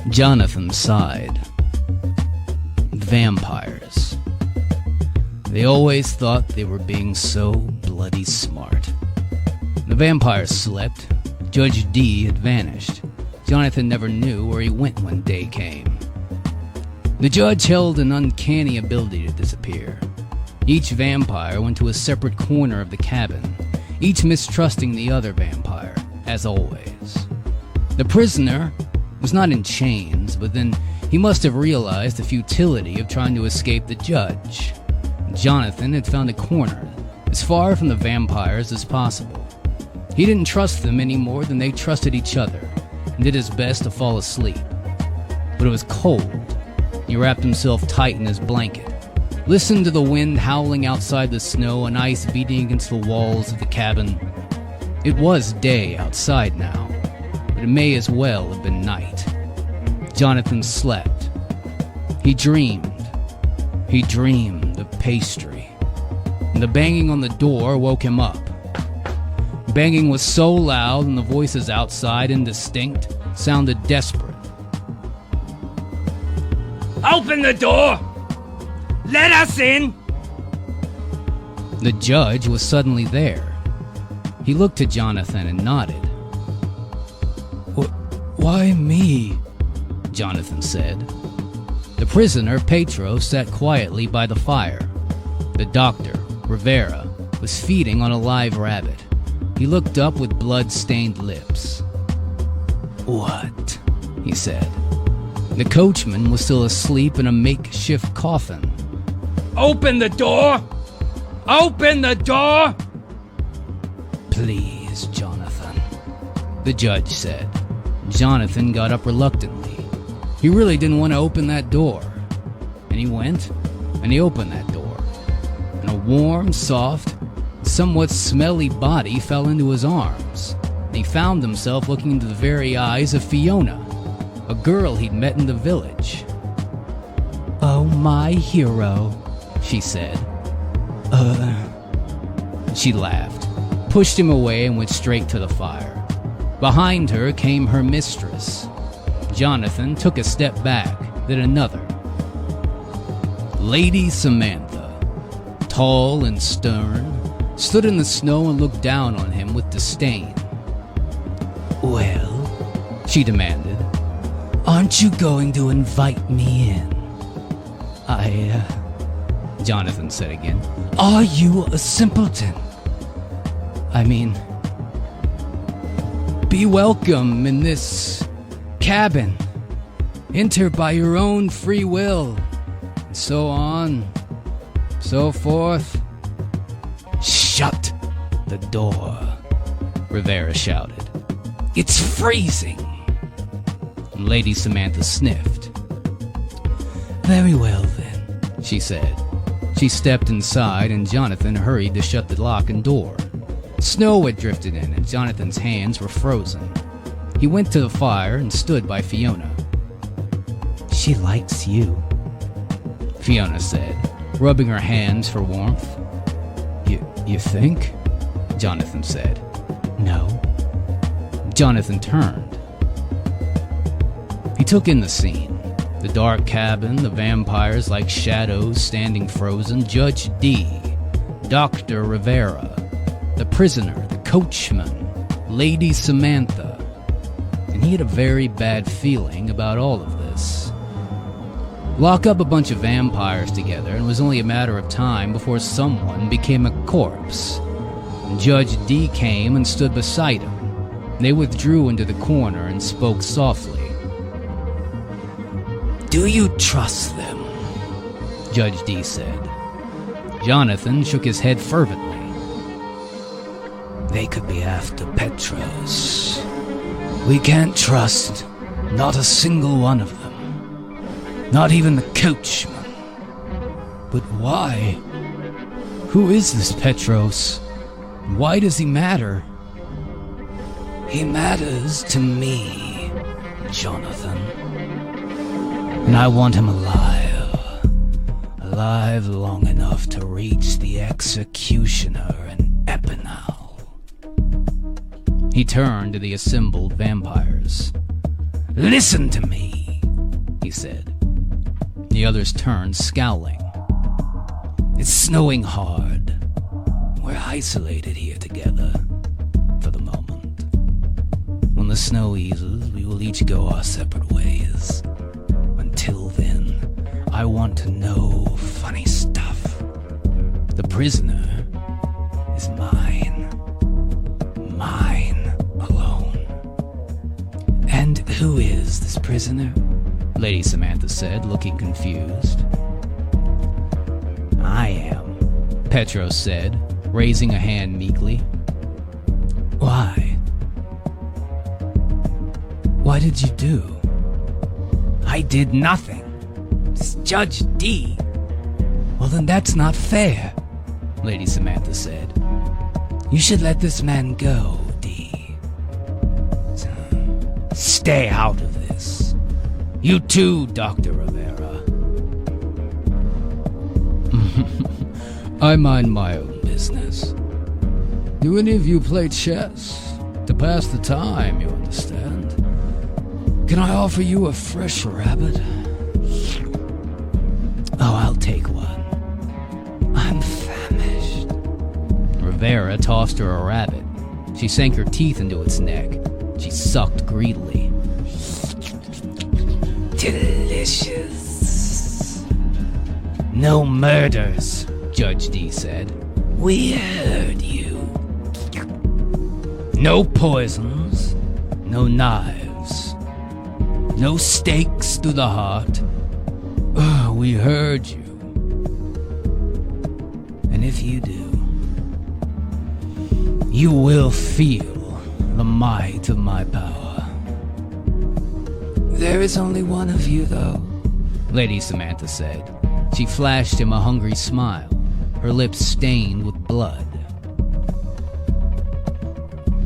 Jonathan sighed. Vampires. They always thought they were being so bloody smart. The vampires slept. Judge D had vanished. Jonathan never knew where he went when day came. The judge held an uncanny ability to disappear. Each vampire went to a separate corner of the cabin, each mistrusting the other vampire, as always. The prisoner was not in chains, but then he must have realized the futility of trying to escape the judge. Jonathan had found a corner, as far from the vampires as possible. He didn't trust them any more than they trusted each other, and did his best to fall asleep. But it was cold. He wrapped himself tight in his blanket, listened to the wind howling outside the snow and ice beating against the walls of the cabin. It was day outside now, but it may as well have been night. Jonathan slept. He dreamed. He dreamed of pastry. And the banging on the door woke him up. Banging was so loud and the voices outside, indistinct, sounded desperate. Open the door! Let us in! The judge was suddenly there. He looked at Jonathan and nodded. Why me? Jonathan said. The prisoner, Petro, sat quietly by the fire. The doctor, Rivera, was feeding on a live rabbit. He looked up with blood-stained lips. What? He said. The coachman was still asleep in a makeshift coffin. Open the door! Open the door! Please, Jonathan, the judge said. Jonathan got up reluctantly. He really didn't want to open that door. And he went, and he opened that door. And a warm, soft, somewhat smelly body fell into his arms. And he found himself looking into the very eyes of Fiona, a girl he'd met in the village. Oh, my hero, she said. She laughed, pushed him away, and went straight to the fire. Behind her came her mistress. Jonathan took a step back, then another. Lady Samantha, tall and stern, stood in the snow and looked down on him with disdain. Well, she demanded, aren't you going to invite me in? Jonathan said again. Are you a simpleton? I mean, be welcome in this cabin. Enter by your own free will. And so on, so forth. Shut the door, Rivera shouted. It's freezing. And Lady Samantha sniffed. Very well then, she said. She stepped inside and Jonathan hurried to shut the lock and door. Snow had drifted in and Jonathan's hands were frozen. He went to the fire and stood by Fiona. She likes you, Fiona said, rubbing her hands for warmth. You think? Jonathan said. No. Jonathan turned. He took in the scene. The dark cabin, the vampires like shadows standing frozen, Judge D, Dr. Rivera, the prisoner, the coachman, Lady Samantha. And he had a very bad feeling about all of this. Lock up a bunch of vampires together, and it was only a matter of time before someone became a corpse. And Judge D came and stood beside him. They withdrew into the corner and spoke softly. Do you trust them? Judge D said. Jonathan shook his head fervently. They could be after Petros. We can't trust not a single one of them. Not even the coachman. But why? Who is this Petros? Why does he matter? He matters to me, Jonathan. And I want him alive. Alive long enough to reach the executioner in Epinal. He turned to the assembled vampires. Listen to me. he said. The others turned, scowling. It's snowing hard. We're isolated here together, for the moment. When the snow eases, we will each go our separate ways. Until then, I want to know funny stuff. The prisoner is mine. Mine alone. And who is this prisoner? Lady Samantha said, looking confused. I am, Petros said, raising a hand meekly. Why? What did you do? I did nothing. It's Judge D. Well, then that's not fair, Lady Samantha said. You should let this man go, D. Stay out of this. You too, Dr. Rivera. I mind my own business. Do any of you play chess? To pass the time, you understand. Can I offer you a fresh rabbit? Oh, I'll take one. I'm famished. Rivera tossed her a rabbit. She sank her teeth into its neck. She sucked greedily. Delicious. No murders, Judge D said. We heard you. No poisons. No knives. No stakes through the heart. Oh, we heard you. And if you do, you will feel the might of my power. There is only one of you, though, Lady Samantha said. She flashed him a hungry smile, her lips stained with blood.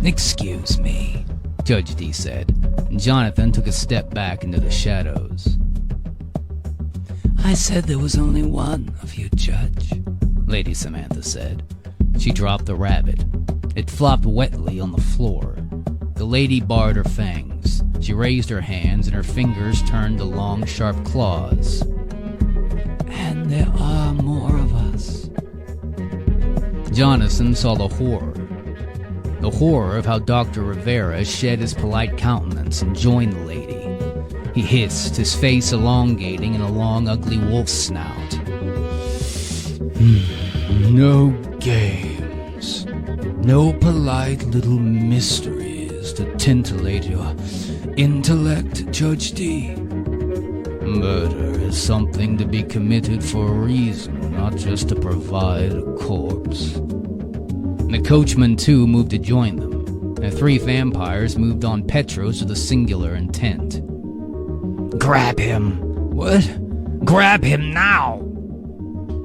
Excuse me, Judge D said, and Jonathan took a step back into the shadows. I said there was only one of you, Judge, Lady Samantha said. She dropped the rabbit. It flopped wetly on the floor. The lady bared her fangs. She raised her hands, and her fingers turned to long, sharp claws. And there are more of us. Jonathan saw the horror. The horror of how Dr. Rivera shed his polite countenance and joined the lady. He hissed, his face elongating in a long, ugly wolf snout. No games. No polite little mysteries to titillate your intellect, Judge D. Murder is something to be committed for a reason, not just to provide a corpse. The coachman, too, moved to join them. The three vampires moved on Petros with a singular intent. Grab him! What? Grab him now!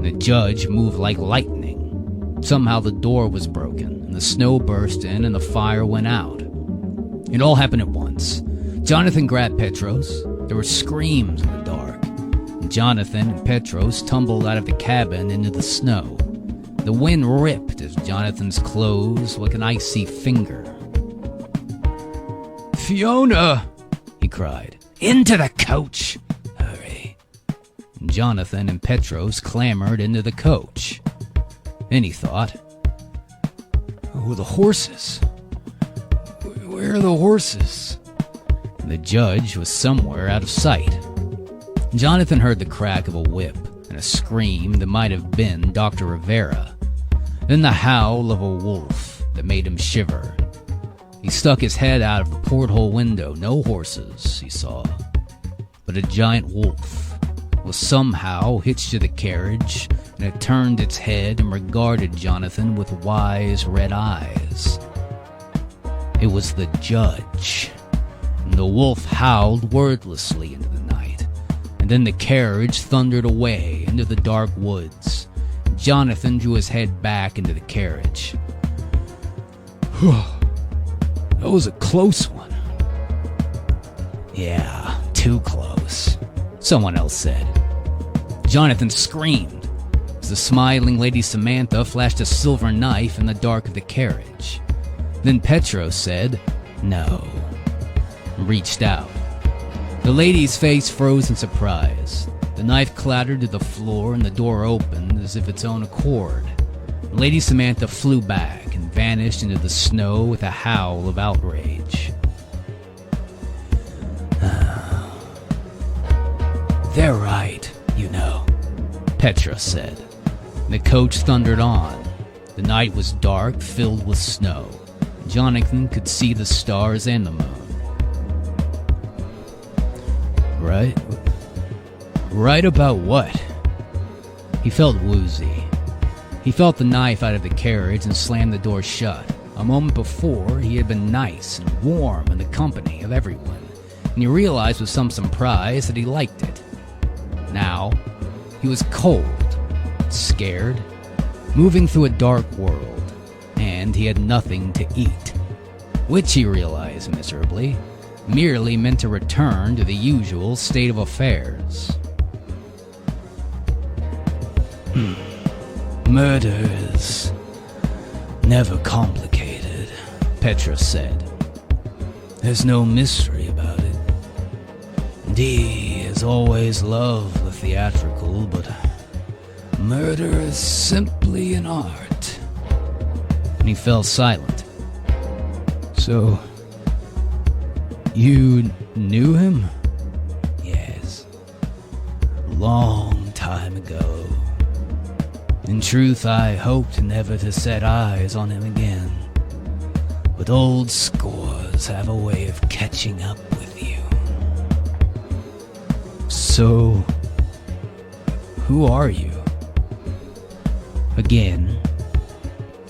The judge moved like lightning. Somehow the door was broken, and the snow burst in, and the fire went out. It all happened at once. Jonathan grabbed Petros. There were screams in the dark. Jonathan and Petros tumbled out of the cabin into the snow. The wind ripped at Jonathan's clothes like an icy finger. Fiona! He cried. Into the coach! Hurry. Jonathan and Petros clambered into the coach. Then he thought, oh, the horses. Where are the horses? The judge was somewhere out of sight. Jonathan heard the crack of a whip and a scream that might have been Dr. Rivera. Then the howl of a wolf that made him shiver. He stuck his head out of the porthole window. No horses, he saw, but a giant wolf was somehow hitched to the carriage, and it turned its head and regarded Jonathan with wise red eyes. It was the judge. And the wolf howled wordlessly into the night, and then the carriage thundered away into the dark woods. Jonathan drew his head back into the carriage. That was a close one. Yeah, too close, someone else said. Jonathan screamed as the smiling Lady Samantha flashed a silver knife in the dark of the carriage. Then Petros said, no, and reached out. The lady's face froze in surprise. The knife clattered to the floor and the door opened as if its own accord. Lady Samantha flew back and vanished into the snow with a howl of outrage. "They're right, you know," Petra said. The coach thundered on. The night was dark, filled with snow. Jonathan could see the stars and the moon. Right about what? He felt woozy. He felt the knife out of the carriage and slammed the door shut. A moment before, he had been nice and warm in the company of everyone, and he realized with some surprise that he liked it. Now, he was cold, scared, moving through a dark world, and he had nothing to eat, which he realized miserably merely meant a return to the usual state of affairs. "Murder is never complicated," Petra said. "There's no mystery about it. Dee has always loved the theatrical, but murder is simply an art." And he fell silent. "So, you knew him?" "Yes. Long time ago. In truth, I hoped never to set eyes on him again. But old scores have a way of catching up with you." "So, who are you?" Again,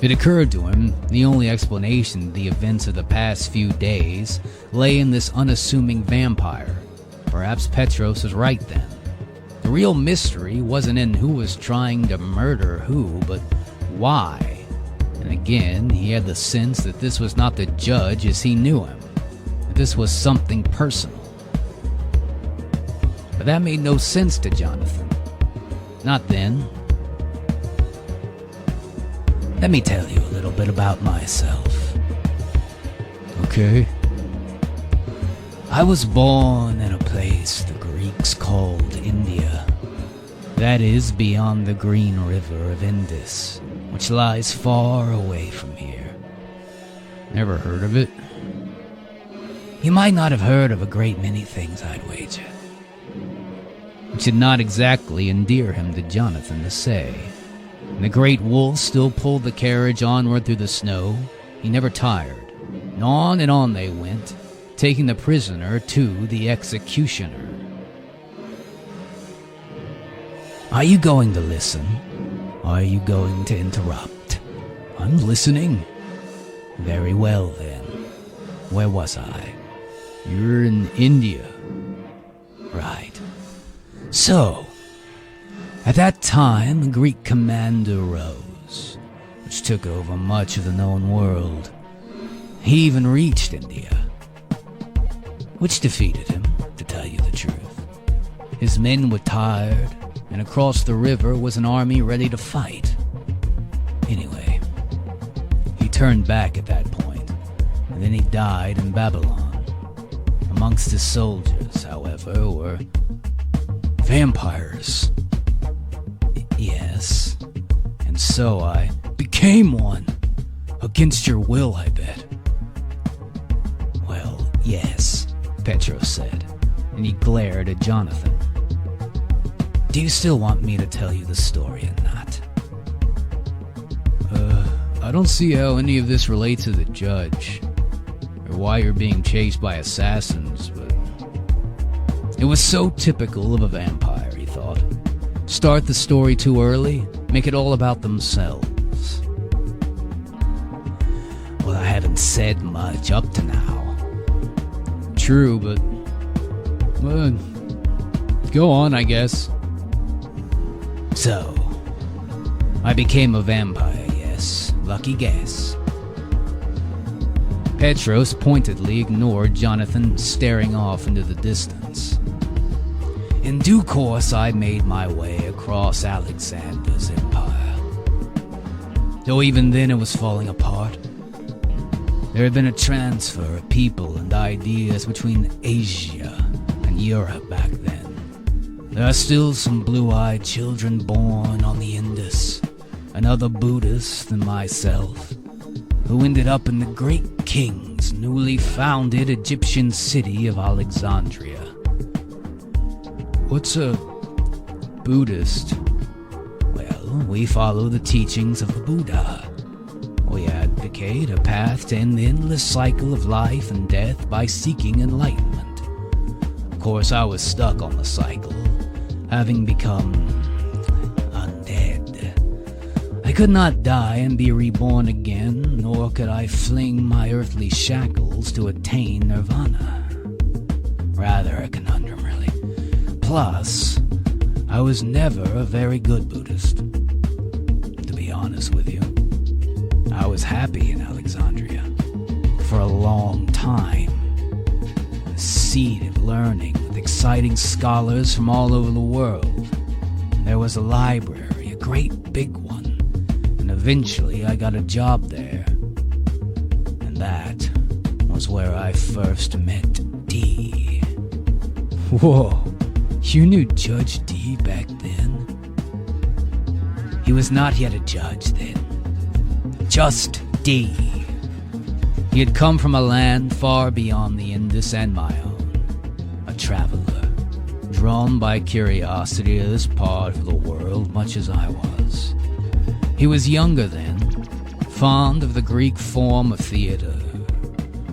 it occurred to him the only explanation to the events of the past few days lay in this unassuming vampire. Perhaps Petros was right then. The real mystery wasn't in who was trying to murder who, but why. And again, he had the sense that this was not the judge as he knew him. That this was something personal. But that made no sense to Jonathan. Not then. "Let me tell you a little bit about myself." "Okay." "I was born in a place the Greeks called India. That is beyond the green river of Indus, which lies far away from here." "Never heard of it." "You might not have heard of a great many things, I'd wager." Which did not exactly endear him to Jonathan to say. The great wolf still pulled the carriage onward through the snow. He never tired. And on they went, taking the prisoner to the executioner. "Are you going to listen? Or are you going to interrupt?" "I'm listening." "Very well then. Where was I?" "You're in India." "Right. So, at that time, a Greek commander rose, which took over much of the known world. He even reached India, which defeated him, to tell you the truth. His men were tired, and across the river was an army ready to fight. Anyway, he turned back at that point, and then he died in Babylon. Amongst his soldiers, however, were vampires. Yes, and so I became one. Against your will, I bet." "Well, yes," Petros said, and he glared at Jonathan. "Do you still want me to tell you the story or not?" I don't see how any of this relates to the judge, or why you're being chased by assassins, but..." It was so typical of a vampire, he thought. Start the story too early, make it all about themselves. "Well, I haven't said much up to now." "True, but... well, go on, I guess." "So, I became a vampire, yes. Lucky guess." Petros pointedly ignored Jonathan, staring off into the distance. "In due course, I made my way across Alexander's empire. Though even then it was falling apart. There had been a transfer of people and ideas between Asia and Europe back then. There are still some blue-eyed children born on the Indus, and other Buddhists than myself, who ended up in the great king's newly founded Egyptian city of Alexandria. What's a Buddhist? Well, we follow the teachings of the Buddha. We advocate a path to end the endless cycle of life and death by seeking enlightenment. Of course, I was stuck on the cycle, having become undead. I could not die and be reborn again, nor could I fling my earthly shackles to attain nirvana. Rather a conundrum, really. Plus, I was never a very good Buddhist, to be honest with you. I was happy in Alexandria for a long time. A seat of learning with exciting scholars from all over the world. There was a library, a great big one, and eventually I got a job there. And that was where I first met Dee. Whoa, you knew Judge Dee back then? He was not yet a judge then. Just Dee. He had come from a land far beyond the Indus and my own. A traveler, drawn by curiosity to this part of the world much as I was. He was younger then, fond of the Greek form of theater,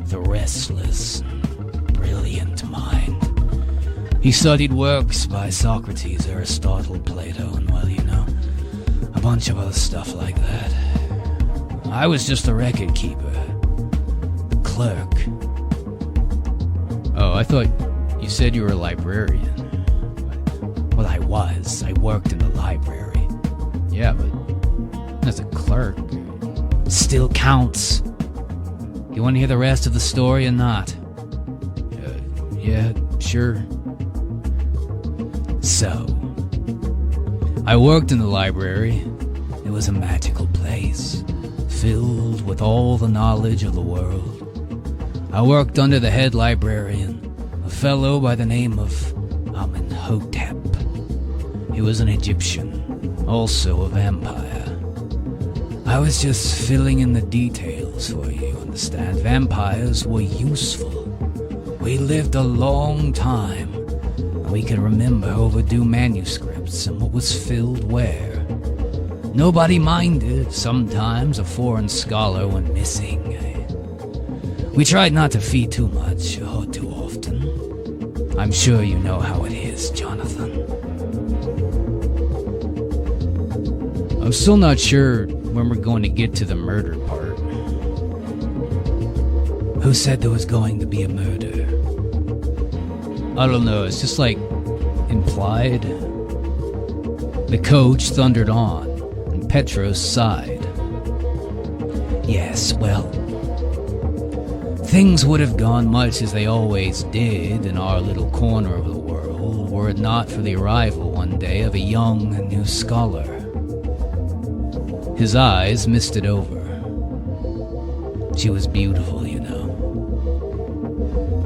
the restless and brilliant mind. He studied works by Socrates, Aristotle, Plato, and, well, you know, a bunch of other stuff like that. I was just a record keeper. The clerk. Oh, I thought you said you were a librarian. Well, I was. I worked in the library. Yeah, but as a clerk, still counts. You want to hear the rest of the story or not? Yeah, sure. So, I worked in the library. It was a magical place, filled with all the knowledge of the world. I worked under the head librarian, a fellow by the name of Amenhotep. He was an Egyptian, also a vampire. I was just filling in the details for you, understand? Vampires were useful. We lived a long time, and we could remember overdue manuscripts and what was filled where. Nobody minded if sometimes a foreign scholar went missing. We tried not to feed too much or too often. I'm sure you know how it is, Jonathan. I'm still not sure when we're going to get to the murder part. Who said there was going to be a murder? I don't know, it's just like implied. The coach thundered on, and Petros sighed. Yes, well, things would have gone much as they always did in our little corner of the world were it not for the arrival one day of a young new scholar. His eyes misted over. She was beautiful, you know.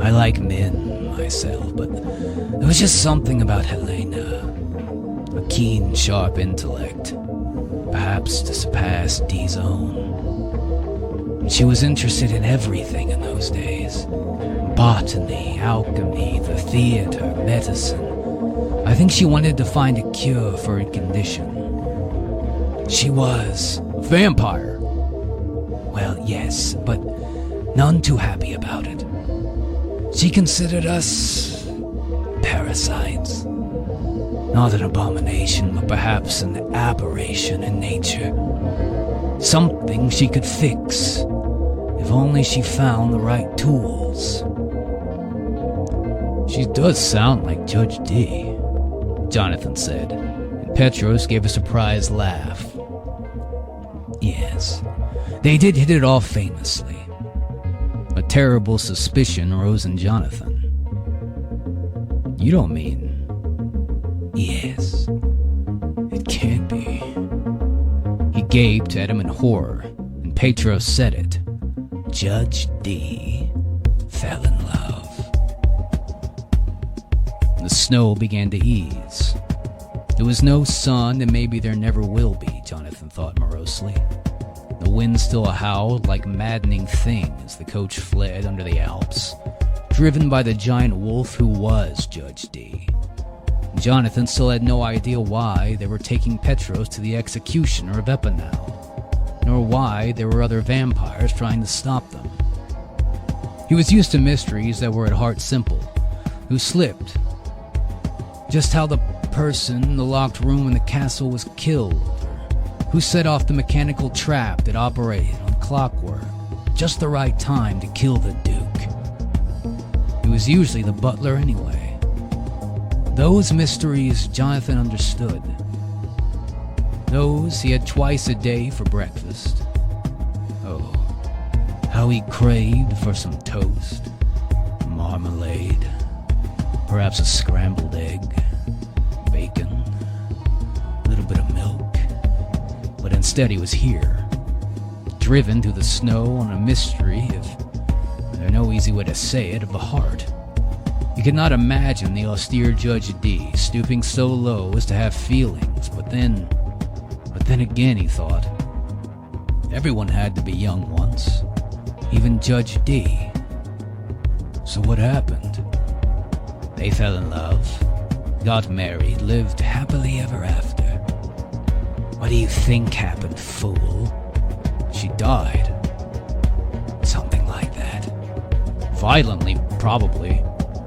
I like men myself, but there was just something about Helena. A keen, sharp intellect, perhaps to surpass Dee's own. She was interested in everything in those days. Botany, alchemy, the theater, medicine. I think she wanted to find a cure for a condition. She was a vampire. Well, yes, but none too happy about it. She considered us parasites. Not an abomination, but perhaps an aberration in nature. Something she could fix, if only she found the right tools. She does sound like Judge Dee, Jonathan said, and Petros gave a surprised laugh. Yes, they did hit it off famously. A terrible suspicion rose in Jonathan. You don't mean... Yes, it can't be. He gaped at him in horror, and Petros said it. Judge Dee fell in love. The snow began to ease. There was no sun, and maybe there never will be, Jonathan thought morosely. The wind still howled like a maddening thing as the coach fled under the Alps, driven by the giant wolf who was Judge D. Jonathan still had no idea why they were taking Petros to the executioner of Epinal, nor why there were other vampires trying to stop them. He was used to mysteries that were at heart simple. Who slipped? Just how the person in the locked room in the castle was killed? Or who set off the mechanical trap that operated on clockwork? Just the right time to kill the Duke. He was usually the butler anyway. Those mysteries Jonathan understood. Those he had twice a day for breakfast. Oh, how he craved for some toast, marmalade, perhaps a scrambled egg, bacon, a little bit of milk. But instead he was here, driven through the snow on a mystery there's no easy way to say it, of the heart. He could not imagine the austere Judge D stooping so low as to have feelings, but then again, he thought, everyone had to be young once, even Judge D. So what happened? They fell in love, got married, lived happily ever after. What do you think happened, fool? She died. Something like that. Violently, probably.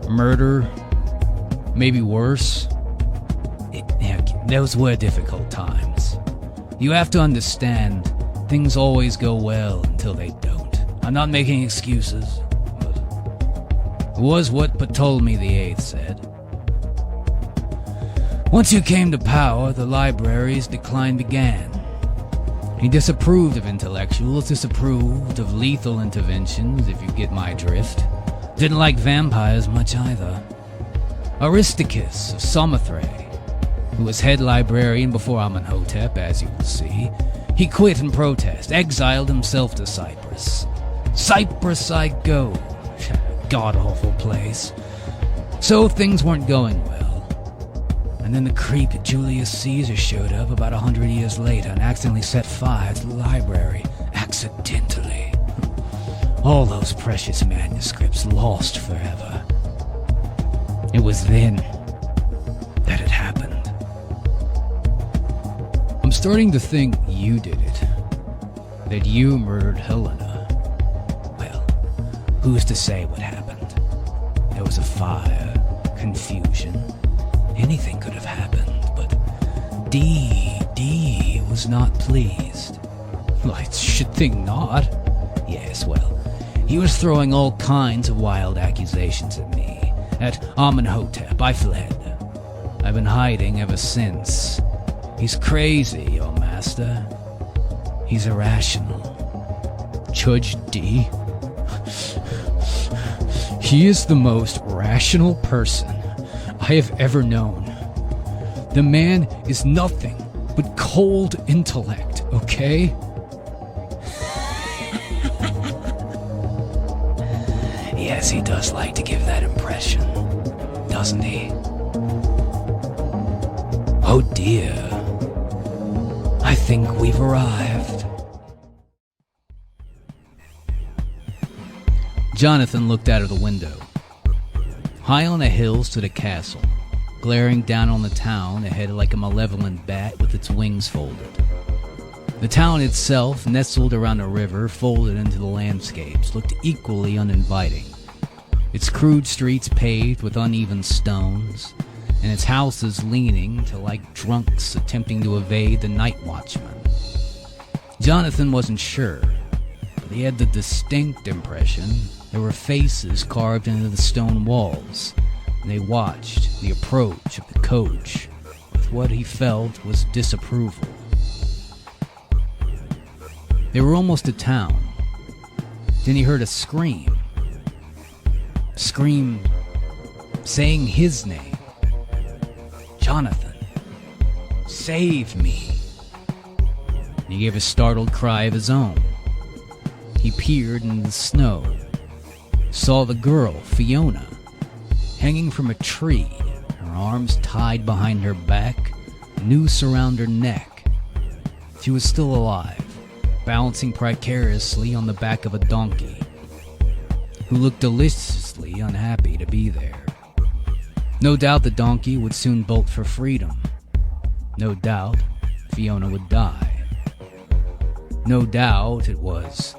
Murder, maybe worse. Those were difficult times. You have to understand, things always go well until they don't. I'm not making excuses, but it was what Ptolemy VIII said. Once you came to power, the library's decline began. He disapproved of intellectuals, disapproved of lethal interventions, if you get my drift. Didn't like vampires much either. Aristarchus of Samothrace, who was head librarian before Amenhotep, as you will see, he quit in protest, exiled himself to Cyprus. Cyprus I go. God-awful place. So things weren't going well. And then the creep Julius Caesar showed up about 100 years later and accidentally set fire to the library. Accidentally. All those precious manuscripts lost forever. It was then that it happened. I'm starting to think you did it. That you murdered Helena. Well, who's to say what happened? There was a fire, confusion. Anything could have happened, but D was not pleased. Well, I should think not. Yes, well, he was throwing all kinds of wild accusations at me. At Amenhotep, I fled. I've been hiding ever since. He's crazy, your master. He's irrational. Judge D? He is the most rational person I have ever known. The man is nothing but cold intellect, okay? Yes, he does like to give that impression, doesn't he? Oh dear. I think we've arrived. Jonathan looked out of the window. High on a hill stood a castle, glaring down on the town ahead like a malevolent bat with its wings folded. The town itself, nestled around a river, folded into the landscapes, looked equally uninviting. Its crude streets paved with uneven stones, and its houses leaning to like drunks attempting to evade the night watchman. Jonathan wasn't sure, but he had the distinct impression there were faces carved into the stone walls, and they watched the approach of the coach with what he felt was disapproval. They were almost to town. Then he heard a scream. Scream saying his name. Jonathan, save me. He gave a startled cry of his own. He peered into the snow, saw the girl, Fiona, hanging from a tree, her arms tied behind her back, noose around her neck. She was still alive, balancing precariously on the back of a donkey, who looked deliciously unhappy to be there. No doubt the donkey would soon bolt for freedom. No doubt Fiona would die. No doubt it was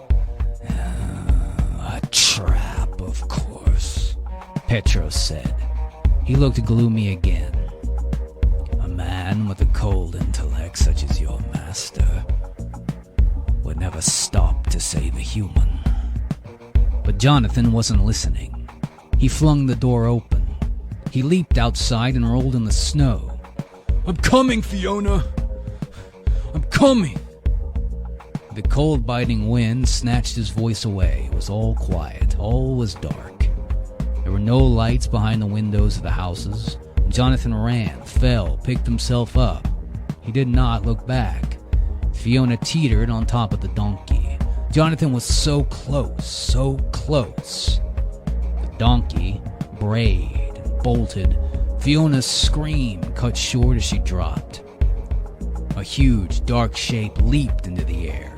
a trap, of course, Petros said. He looked gloomy again. A man with a cold intellect such as your master would never stop to save a human. But Jonathan wasn't listening. He flung the door open. He leaped outside and rolled in the snow. I'm coming, Fiona! I'm coming! The cold biting wind snatched his voice away. It was all quiet. All was dark. There were no lights behind the windows of the houses. Jonathan ran, fell, picked himself up. He did not look back. Fiona teetered on top of the donkey. Jonathan was so close, so close. The donkey brayed and bolted. Fiona's scream cut short as she dropped. A huge, dark shape leaped into the air.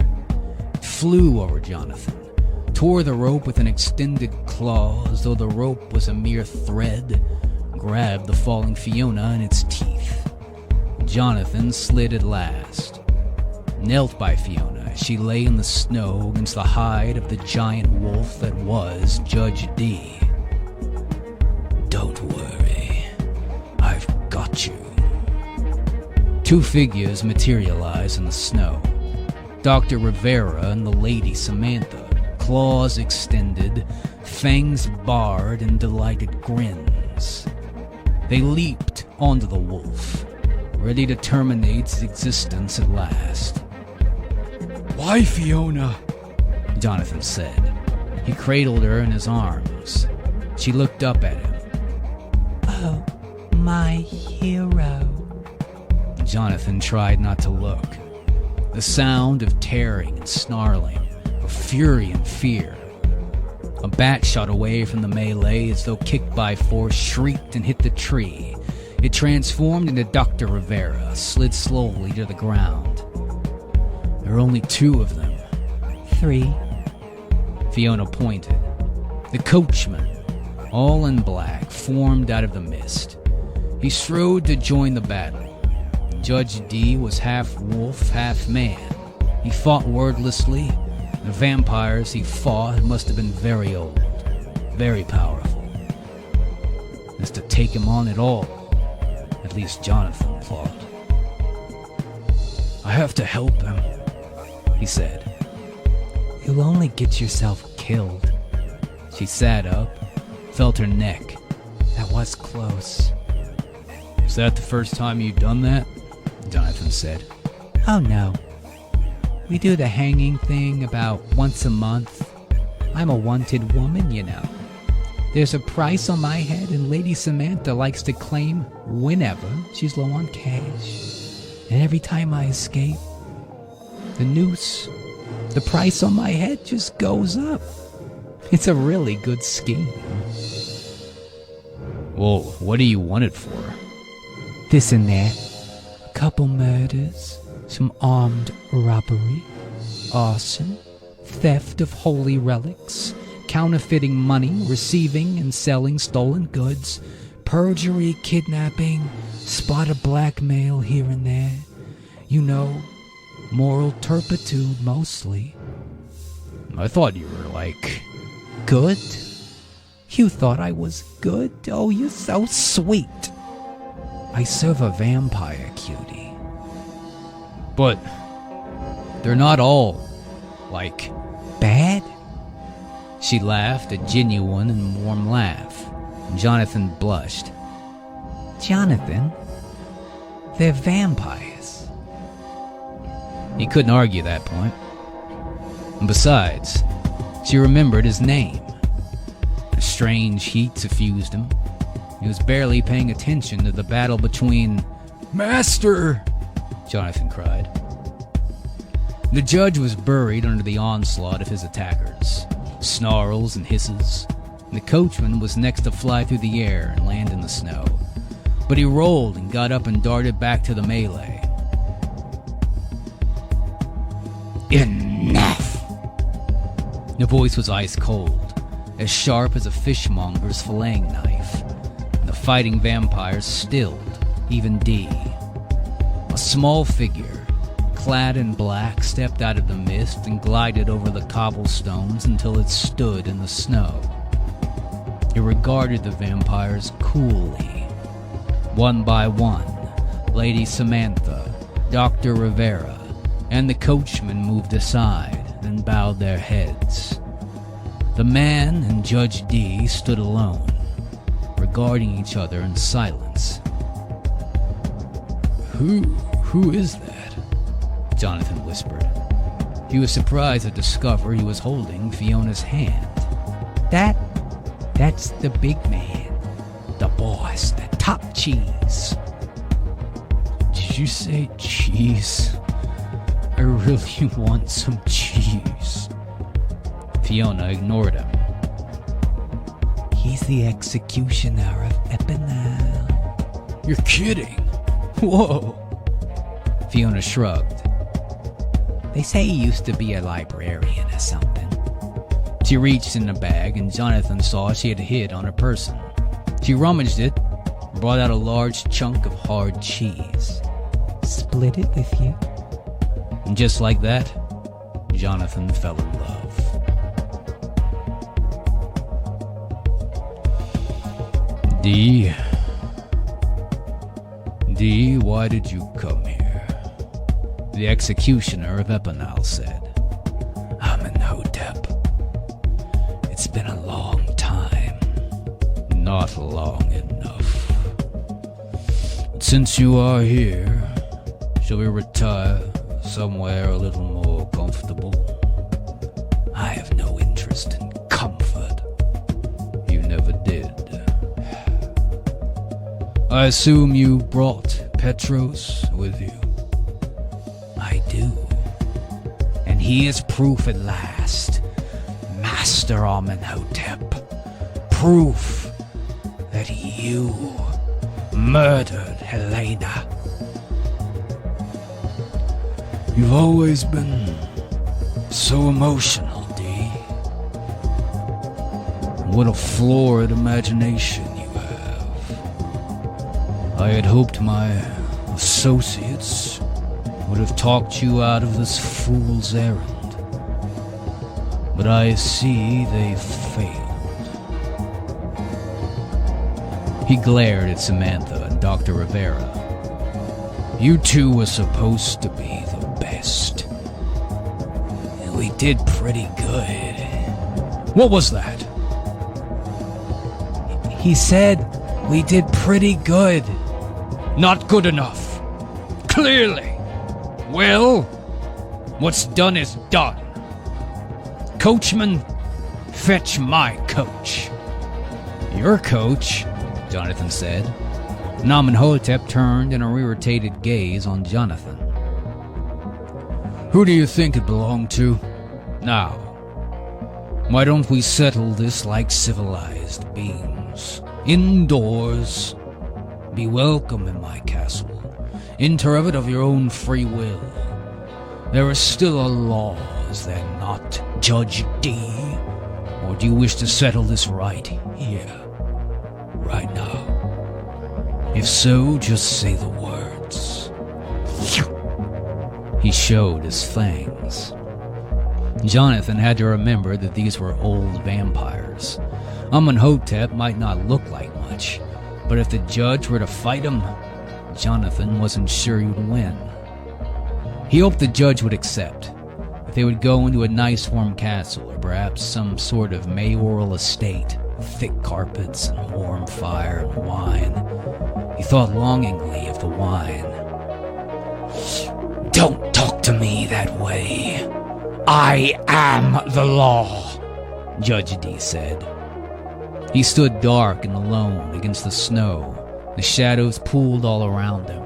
It flew over Jonathan, tore the rope with an extended claw as though the rope was a mere thread, grabbed the falling Fiona in its teeth. Jonathan slid at last, knelt by Fiona as she lay in the snow against the hide of the giant wolf that was Judge D. Don't worry, I've got you. Two figures materialized in the snow. Dr. Rivera and the Lady Samantha, claws extended, fangs barred in delighted grins. They leaped onto the wolf, ready to terminate its existence at last. Why, Fiona? Jonathan said. He cradled her in his arms. She looked up at him. Oh, my hero. Jonathan tried not to look. The sound of tearing and snarling, of fury and fear. A bat shot away from the melee as though kicked by force, shrieked and hit the tree. It transformed into Dr. Rivera, slid slowly to the ground. There were only two of them. 3. Fiona pointed. The coachman, all in black, formed out of the mist. He strode to join the battle. Judge D was half wolf, half man. He fought wordlessly. The vampires he fought must have been very old, very powerful. As to take him on at all, at least Jonathan thought. I have to help him, he said. You'll only get yourself killed. She sat up, felt her neck. That was close. Is that the first time you've done that? Jonathan said. Oh no. We do the hanging thing about once a month. I'm a wanted woman, you know. There's a price on my head, and Lady Samantha likes to claim whenever she's low on cash. And every time I escape, the noose, the price on my head just goes up. It's a really good scheme. Well, what do you want it for? This and that. A couple murders, some armed robbery, arson, theft of holy relics, counterfeiting money, receiving and selling stolen goods, perjury, kidnapping, spot of blackmail here and there. You know, moral turpitude mostly. I thought you were, like, good? You thought I was good? Oh, you're so sweet. I serve a vampire, cutie. But they're not all, like, bad? She laughed, a genuine and warm laugh. Jonathan blushed. Jonathan? They're vampires. He couldn't argue that point. And besides, she remembered his name. A strange heat suffused him. He was barely paying attention to the battle between... Master! Jonathan cried. The judge was buried under the onslaught of his attackers. Snarls and hisses. The coachman was next to fly through the air and land in the snow. but he rolled and got up and darted back to the melee. Enough! The voice was ice cold, as sharp as a fishmonger's filleting knife. The fighting vampires stilled, even D. A small figure, clad in black, stepped out of the mist and glided over the cobblestones until it stood in the snow. It regarded the vampires coolly. One by one, Lady Samantha, Dr. Rivera, and the coachman moved aside and bowed their heads. The man and Judge D stood alone, regarding each other in silence. Who is that? Jonathan whispered. He was surprised to discover he was holding Fiona's hand. That's the big man. The boss, the top cheese. Did you say cheese? I really want some cheese. Fiona ignored him. He's the executioner of Epinal. You're kidding. Whoa. Fiona shrugged. They say he used to be a librarian or something. She reached in the bag and Jonathan saw she had hid on her person. She rummaged it and brought out a large chunk of hard cheese. Split it with you? And just like that, Jonathan fell in love. D, why did you come here? The executioner of Epinal said. Amenhotep. It's been a long time. Not long enough. But since you are here, shall we retire somewhere a little more comfortable? I have no interest in comfort. You never did. I assume you brought Petros with you. I do. And he is proof at last, Master Amenhotep. Proof that you murdered Helena. You've always been so emotional, D. What a florid imagination you have. I had hoped my associates would have talked you out of this fool's errand. But I see they failed. He glared at Samantha and Dr. Rivera. You two were supposed to be the best. And we did pretty good. What was that? He said we did pretty good. Not good enough. Clearly. Well, what's done is done. Coachman, fetch my coach. Your coach? Jonathan said. Amenhotep turned an irritated gaze on Jonathan. Who do you think it belonged to? Now, why don't we settle this like civilized beings? Indoors. Be welcome in my castle. Enter of it of your own free will. There is still a law, is there not, Judge D? Or do you wish to settle this right here, right now? If so, just say the words. He showed his fangs. Jonathan had to remember that these were old vampires. Amenhotep might not look like much, but if the judge were to fight him, Jonathan wasn't sure he would win. He hoped the judge would accept. If they would go into a nice warm castle, or perhaps some sort of mayoral estate, thick carpets and warm fire and wine. He thought longingly of the wine. Don't talk to me that way. I am the law, Judge D said. He stood dark and alone against the snow. The shadows pooled all around him.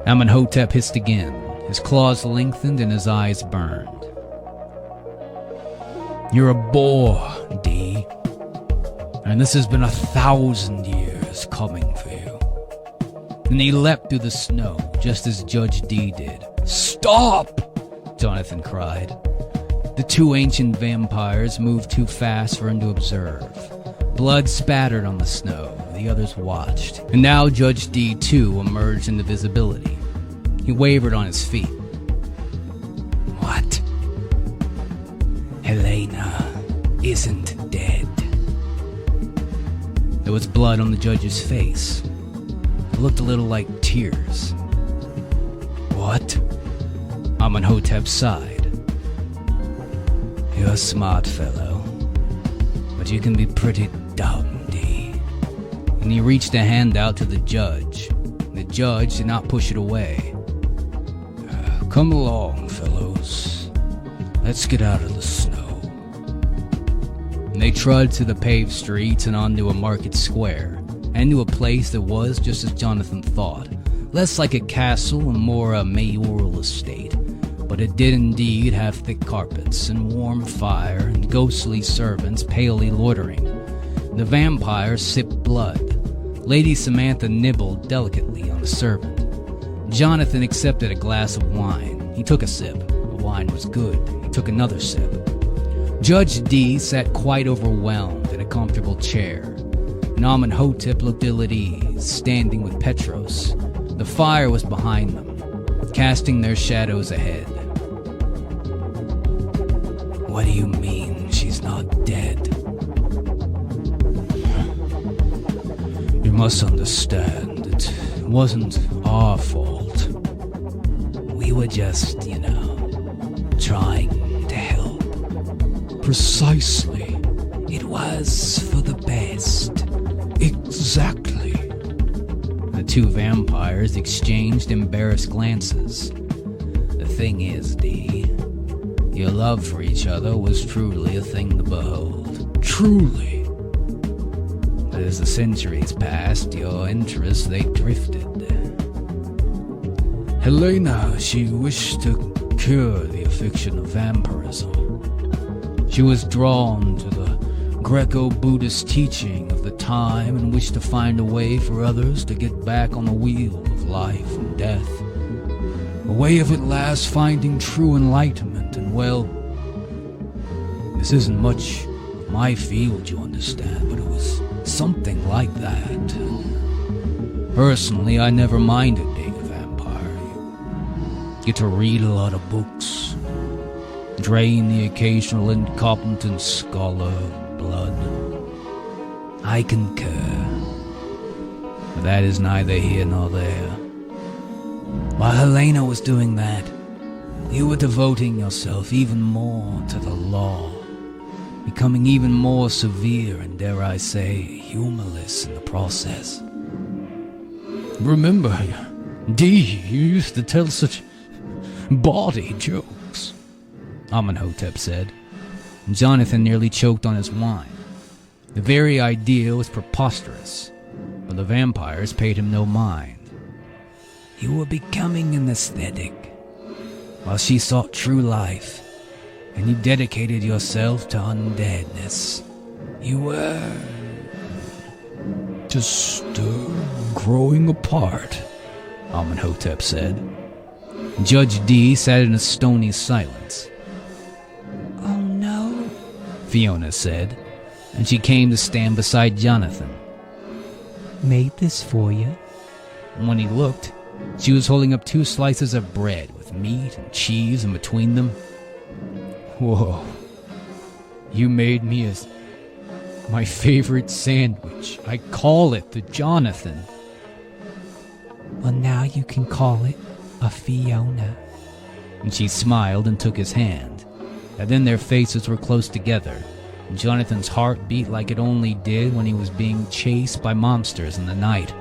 Amenhotep hissed again. His claws lengthened and his eyes burned. You're a bore, D. And this has been 1,000 years. was coming for you." And he leapt through the snow, just as Judge D did. "Stop!" Jonathan cried. The two ancient vampires moved too fast for him to observe. Blood spattered on the snow. The others watched. And now Judge D, too, emerged into visibility. He wavered on his feet. "What? Helena isn't dead." There was blood on the judge's face. It looked a little like tears. "What?" Amenhotep sighed. "You're a smart fellow, but you can be pretty dumb, D." And he reached a hand out to the judge. The judge did not push it away. "Come along, fellows. Let's get out of the snow." And they trudged to the paved streets and onto a market square, and to a place that was, just as Jonathan thought, less like a castle and more a mayoral estate. But it did indeed have thick carpets and warm fire and ghostly servants palely loitering. The vampires sipped blood. Lady Samantha nibbled delicately on a servant. Jonathan accepted a glass of wine. He took a sip. The wine was good. He took another sip. Judge D sat quite overwhelmed in a comfortable chair. And Amenhotep looked ill at ease, standing with Petros. The fire was behind them, casting their shadows ahead. "What do you mean she's not dead?" "You must understand, it wasn't our fault. We were just, trying to help." "Precisely. It was for the best." "Exactly." The two vampires exchanged embarrassed glances. "The thing is, D, your love for each other was truly a thing to behold." "Truly." "But as the centuries passed, your interests, they drifted. Helena, she wished to cure the affliction of vampirism. She was drawn to the Greco-Buddhist teaching of the time and wished to find a way for others to get back on the wheel of life and death. A way of at last finding true enlightenment, and well, this isn't much of my field, you understand, but it was something like that. Personally, I never minded being a vampire. You get to read a lot of books, drain the occasional incompetent scholar of blood. I concur, but that is neither here nor there. While Helena was doing that, you were devoting yourself even more to the law, becoming even more severe and, dare I say, humorless in the process. Remember, D, you used to tell such bawdy jokes, Amenhotep said. Jonathan nearly choked on his wine. The very idea was preposterous, but the vampires paid him no mind. You were becoming an aesthetic, while she sought true life, and you dedicated yourself to undeadness. You were just growing apart, Amenhotep said. Judge D sat in a stony silence. Oh no, Fiona said, and she came to stand beside Jonathan. Made this for you? And when he looked, she was holding up 2 slices of bread with meat and cheese in between them. Whoa, you made me my favorite sandwich. I call it the Jonathan. Well, now you can call it a Fiona. And she smiled and took his hand. And then their faces were close together. And Jonathan's heart beat like it only did when he was being chased by monsters in the night.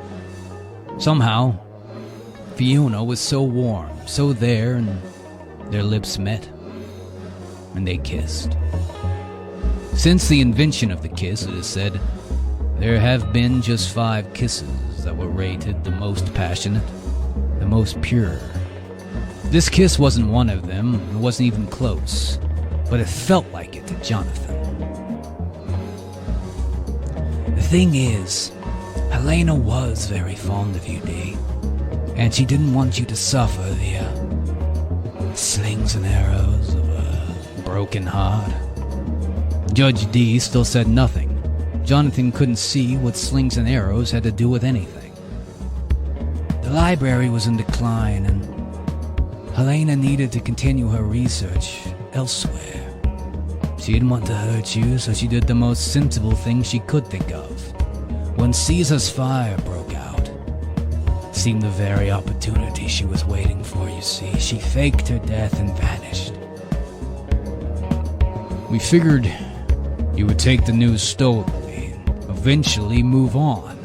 Somehow, Fiona was so warm, so there, and their lips met. And they kissed. Since the invention of the kiss, it is said, there have been just 5 kisses that were rated the most passionate, the most pure. This kiss wasn't one of them, it wasn't even close, but it felt like it to Jonathan. The thing is, Helena was very fond of you, Dee, and she didn't want you to suffer the slings and arrows of a broken heart. Judge Dee still said nothing. Jonathan couldn't see what slings and arrows had to do with anything. The library was in decline, and Helena needed to continue her research elsewhere. She didn't want to hurt you, so she did the most sensible thing she could think of. When Caesar's fire broke out, it seemed the very opportunity she was waiting for, you see. She faked her death and vanished. We figured you would take the news stoically and eventually move on.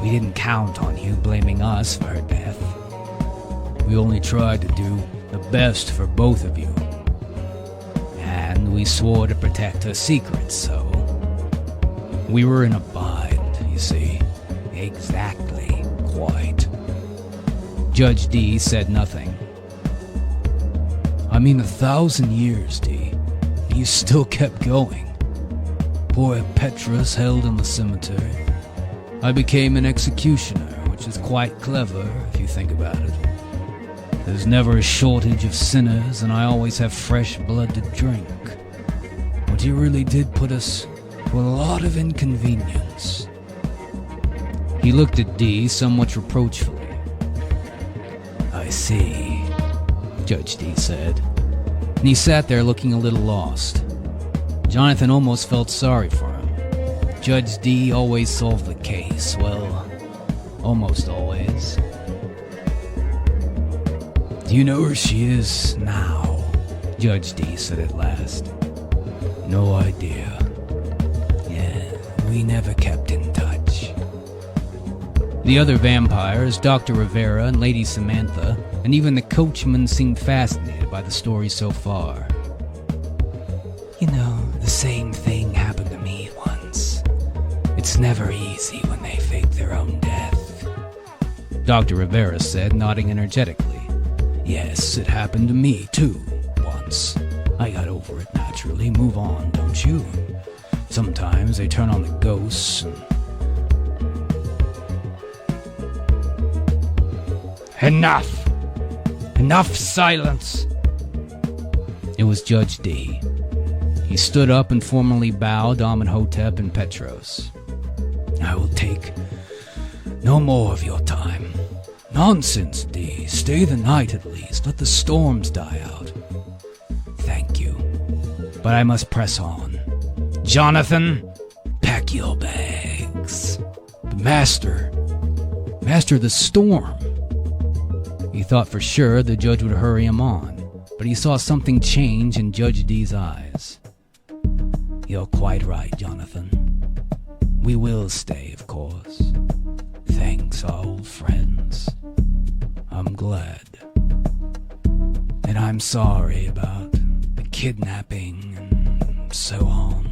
We didn't count on you blaming us for her death. We only tried to do the best for both of you. And we swore to protect her secrets, so we were in a bind, you see. Exactly. Quite. Judge Dee said nothing. I mean, 1,000 years, Dee. You still kept going. Poor Petrus held in the cemetery. I became an executioner, which is quite clever if you think about it. There's never a shortage of sinners, and I always have fresh blood to drink. But you really did put us to a lot of inconvenience. He looked at Dee somewhat reproachfully. I see, Judge Dee said, and he sat there looking a little lost. Jonathan almost felt sorry for him. Judge Dee always solved the case, well, almost always. Do you know where she is now? Judge Dee said at last. No idea. Yeah, we never kept in touch. The other vampires, Dr. Rivera and Lady Samantha, and even the coachman seemed fascinated by the story so far. You know, the same thing happened to me once. It's never easy when they fake their own death, Dr. Rivera said, nodding energetically. Yes, it happened to me, too, once. I got over it naturally. Move on, don't you? Sometimes they turn on the ghosts and... Enough! Enough silence! It was Judge Dee. He stood up and formally bowed to Amenhotep and Petros. I will take no more of your time. Nonsense, Dee. Stay the night at least. Let the storms die out. Thank you. But I must press on. Jonathan, pack your bags. But Master, the storm. He thought for sure the judge would hurry him on, but he saw something change in Judge Dee's eyes. You're quite right, Jonathan. We will stay, of course. Thanks, old friends. I'm glad. And I'm sorry about the kidnapping and so on.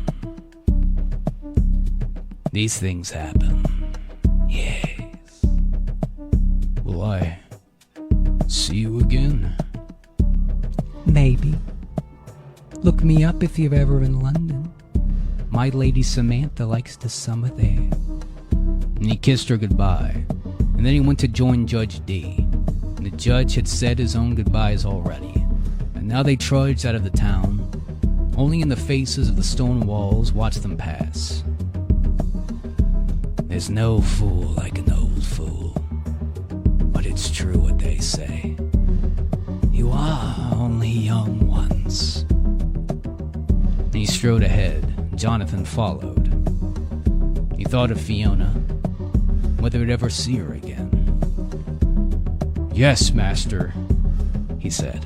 These things happen. Yes. Will I see you again? Maybe. Look me up if you're ever in London. My Lady Samantha likes to summer there. And he kissed her goodbye, and then he went to join Judge Dee. And the judge had said his own goodbyes already, and now they trudged out of the town. Only in the faces of the stone walls watched them pass. There's no fool like an old fool, but it's true what they say. You are only young once. And he strode ahead. Jonathan followed. He thought of Fiona, whether he'd ever see her again. Yes, Master, he said.